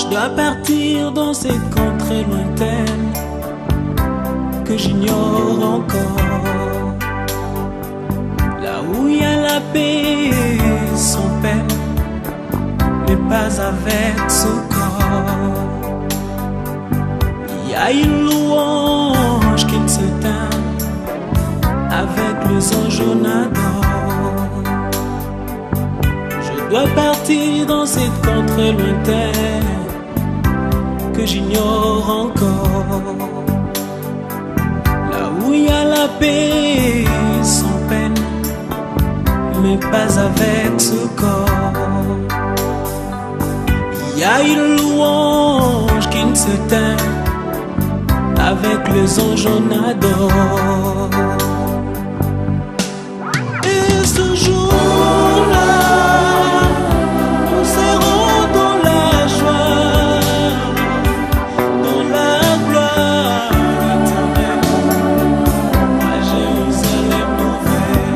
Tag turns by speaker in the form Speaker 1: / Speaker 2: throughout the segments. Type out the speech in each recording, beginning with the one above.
Speaker 1: Je dois partir dans cette contrée lointaine que j'ignore encore, là où il y a la paix sans peine, mais pas avec ce corps. Il y a une louange qui ne s'éteint avec les anges on adore. Je dois partir dans cette contrée lointaine que j'ignore encore, là où il y a la paix sans peine, mais pas avec ce corps. Il y a une louange qui ne s'éteint avec les anges on adore. Et ce jour-là, nous serons dans la joie, dans la gloire éternelle, à Jérusalem nouvelle.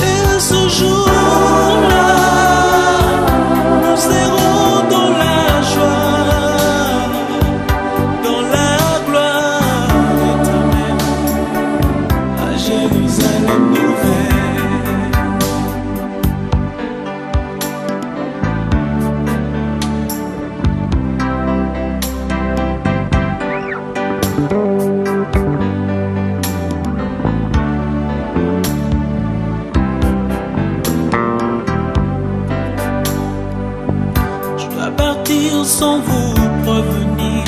Speaker 1: Et ce jour-là, nous serons dans la joie, dans la gloire éternelle, à Jérusalem nouvelle. Je dois partir sans vous prévenir,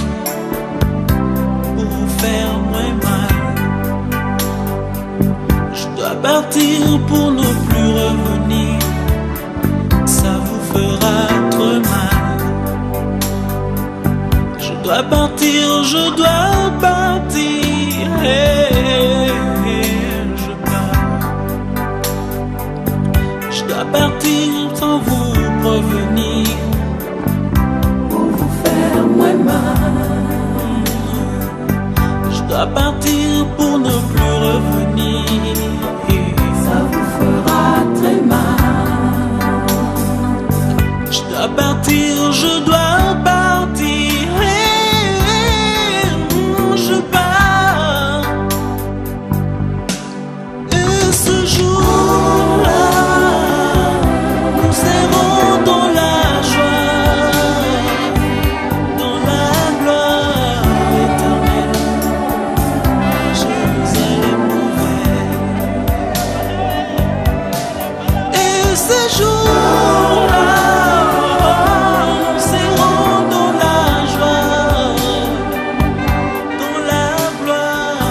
Speaker 1: pour vous faire moins mal. Je dois partir pour ne plus revenir, ça vous fera trop mal. Je dois partir, je dois partir, je pars. Je dois partir sans vous prévenir, pour vous faire moins mal. Je dois partir pour ne plus revenir, ça vous fera très mal. Je dois partir, je dois partir, je pars. Et ce jour-là, nous serons dans la joie, dans la gloire éternelle, Jérusalem nouvelle. Et ce jour-là, nous serons dans la joie, dans la gloire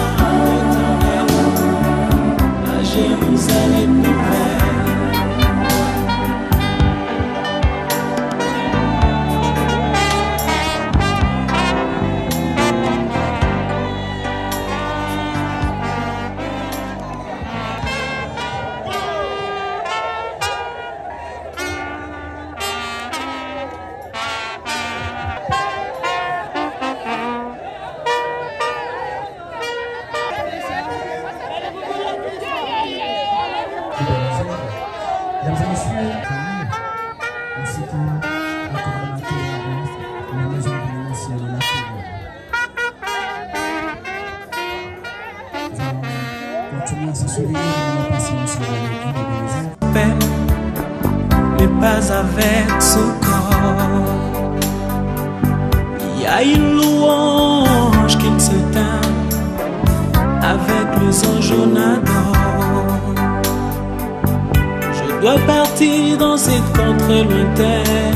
Speaker 1: éternelle, à Jérusalem nouvelle.
Speaker 2: Mesdames et messieurs, ainsi que la coordonnateur de la maison pénitentiaire de la Cour. Nous allons continuer à se souvenir de nos patients sur la
Speaker 1: Peine, mais pas avec ce corps. Il y a une louange qui ne s'éteint avec les anges on adore. Je dois partir dans cette contrée lointaine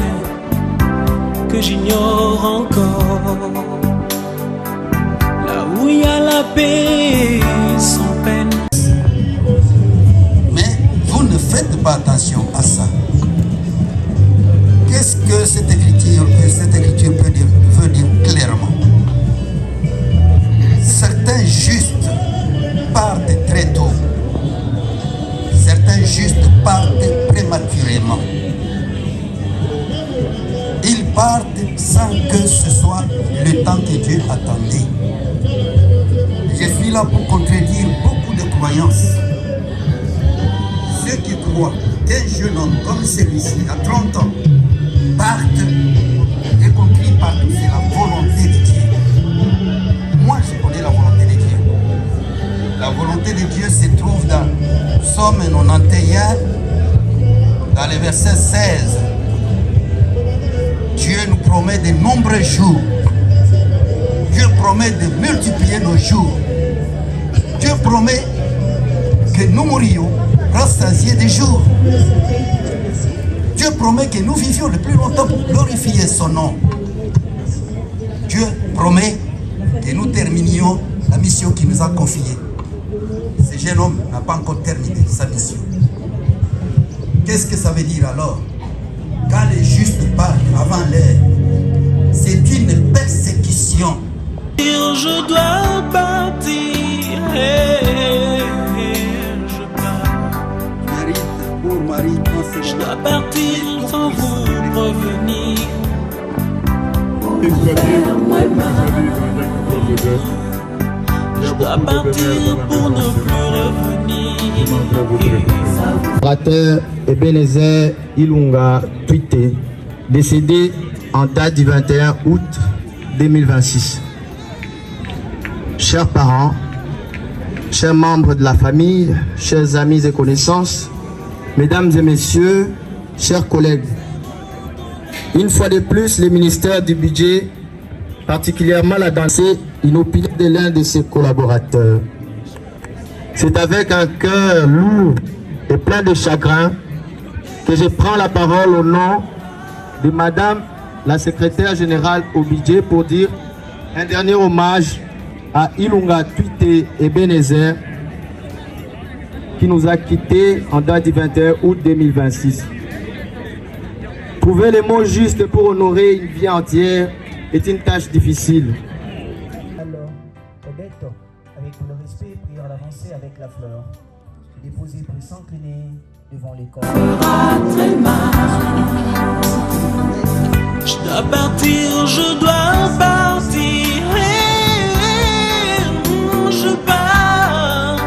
Speaker 1: que j'ignore encore, là où il y a la paix sans peine.
Speaker 3: Mais vous ne faites pas attention à ça. Qu'est-ce que cette écriture veut dire clairement? Certains justes partent très tôt. Certains justes partent prématurément. Ils partent sans que ce soit le temps que Dieu attendait. Je suis là pour contredire beaucoup de croyances. Ceux qui croient qu'un jeune homme comme celui-ci, à 30 ans, partent et qu'on crie partout, c'est la volonté de Dieu. Moi, je connais la volonté de Dieu. La volonté de Dieu se trouve dans Psaume 91, dans le verset 16. Dieu nous promet de nombreux jours. Dieu promet de multiplier nos jours. Dieu promet que nous mourions rassasiés des jours. Dieu promet que nous vivions le plus longtemps pour glorifier son nom. Dieu promet que nous terminions la mission qu'il nous a confiée. Ce jeune homme n'a pas encore terminé sa mission. Qu'est-ce que ça veut dire alors? Quand les justes partent avant l'heure, c'est une persécution.
Speaker 1: Je dois partir et je pars. Je dois partir sans vous revenir. Je dois partir pour ne plus revenir.
Speaker 4: Orateur Ebenezer Ilunga Twite, décédé en date du 21 août 2026. Chers parents, chers membres de la famille, chers amis et connaissances, mesdames et messieurs, chers collègues, une fois de plus, le ministère du Budget, particulièrement la dansée inopinée de l'un de ses collaborateurs. C'est avec un cœur lourd et plein de chagrin que je prends la parole au nom de Madame la secrétaire générale au Budget pour dire un dernier hommage à Ilunga Twite Ebenezer qui nous a quittés en date du 21 août 2026. Trouver les mots justes pour honorer une vie entière est une tâche difficile.
Speaker 2: Alors, Odette, avec le respect, prière à l'avancée avec la fleur. Déposer pour s'incliner devant les corps.
Speaker 1: Je dois partir, je dois partir. Je pars.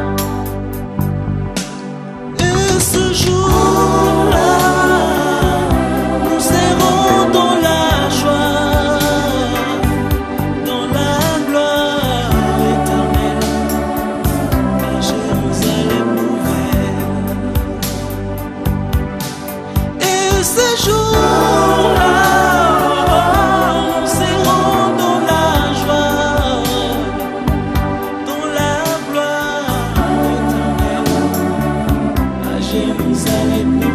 Speaker 1: Et ce jour-là, nous serons dans la joie, dans la gloire éternelle, à Jérusalem nouvelle. Et ce jour-là, nous serons dans la joie, dans la gloire éternelle, à Jérusalem nouvelle.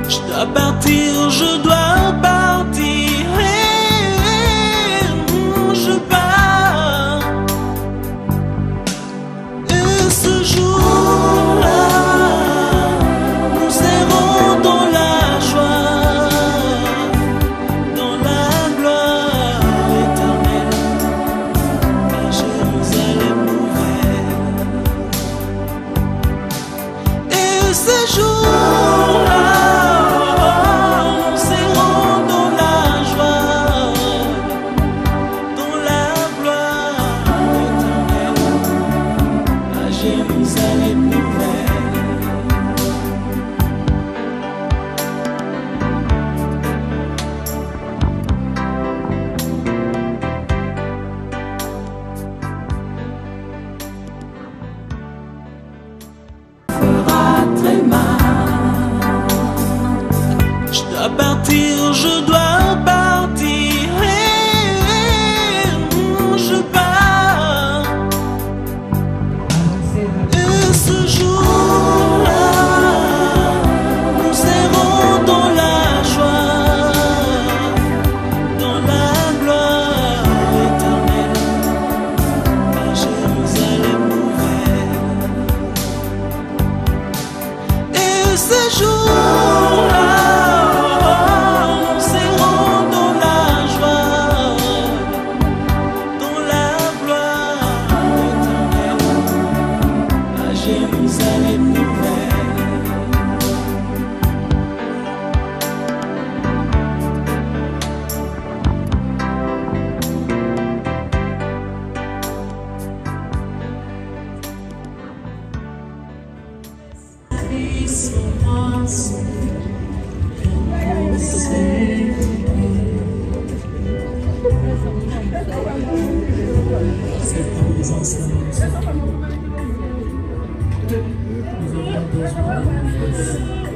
Speaker 1: Je dois partir, je dois partir. Je pars. Et ce jour-là, nous serons dans la joie, dans la gloire éternelle, à Jérusalem nouvelle. Et ce jour-là, nous serons dans la joie, dans la gloire éternelle, à Jérusalem nouvelle. Je dois partir, je dois partir. Je pars. Et ce jour-là, nous serons dans la joie, dans la gloire éternelle, à Jérusalem nouvelle. Et ce jour-là, nous serons C'est pour les anciens. Nous avons besoin